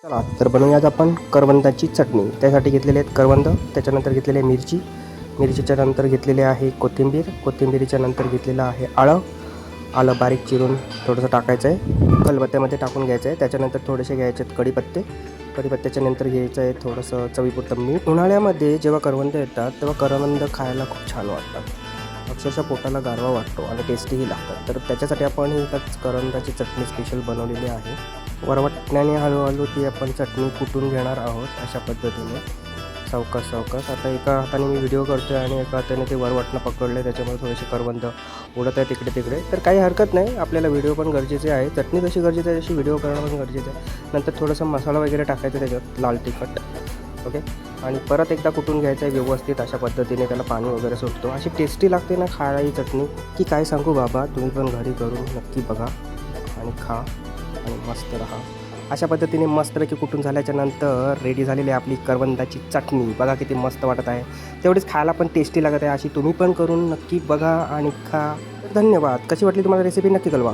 चला तर बनवूया आज आपण करवंदाची चटणी. त्यासाठी घेतलेले आहेत करवंद, त्याच्यानंतर घेतलेली आहे मिरची, मिरचीच्या नंतर घेतलेले आहे कोथिंबीर, कोथिंबीरीच्या नंतर घेतलेलं आहे आलं, आलं बारीक चिरून थोडंसं टाकायचं आहे, खलबत्त्यामध्ये टाकून घ्यायचं आहे. त्याच्यानंतर थोडेसे घ्यायचे आहेत कढीपत्ते, कढीपत्त्याच्या नंतर घ्यायचं आहे थोडंसं चवीपुरतं मीठ. उन्हाळ्यामध्ये जेव्हा करवंद येतात तेव्हा करवंद खायला खूप छान वाटतात, अक्षरशः पोटाला गारवा वाटतो आणि टेस्टीही लागतात. तर त्याच्यासाठी आपण ही करवंदाची चटणी स्पेशल बनवलेली आहे. वरवटण्याने हळूहळू ती आपण चटणी कुटून घेणार आहोत अशा पद्धतीने, सावकाश सावकाश. आता एका हाताने मी व्हिडिओ करतो आहे आणि एका हाताने ते वरवटणं पकडलं, त्याच्यामुळे थोडेसे करवंद उडत आहे तिकडे तिकडे. तर काही हरकत नाही, आपल्याला व्हिडिओ पण गरजेचे आहे. चटणी जशी गरजेची आहे तशी व्हिडिओ करणं पण गरजेचं आहे. नंतर थोडंसं मसाला वगैरे टाकायचा त्याच्यात, लाल तिखट, ओके. आणि परत एकदा कुटून घ्यायचं आहे व्यवस्थित, अशा पद्धतीने त्याला पाणी वगैरे सुटतो. अशी टेस्टी लागते ना खायला ही चटणी की काय सांगू बाबा. तुम्ही पण घरी करून नक्की बघा आणि खा आणि मस्त राहा. अशा पद्धतीने मस्तपैकी कुटून झाल्याच्या नंतर रेडी झालेली आहे आपली करवंदाची चटणी. बघा किती मस्त वाटत आहे, तेवढीच खायला पण टेस्टी लागत आहे. अशी तुम्ही पण करून नक्की बघा आणि खा. धन्यवाद. कशी वाटली तुम्हाला रेसिपी नक्की कळवा.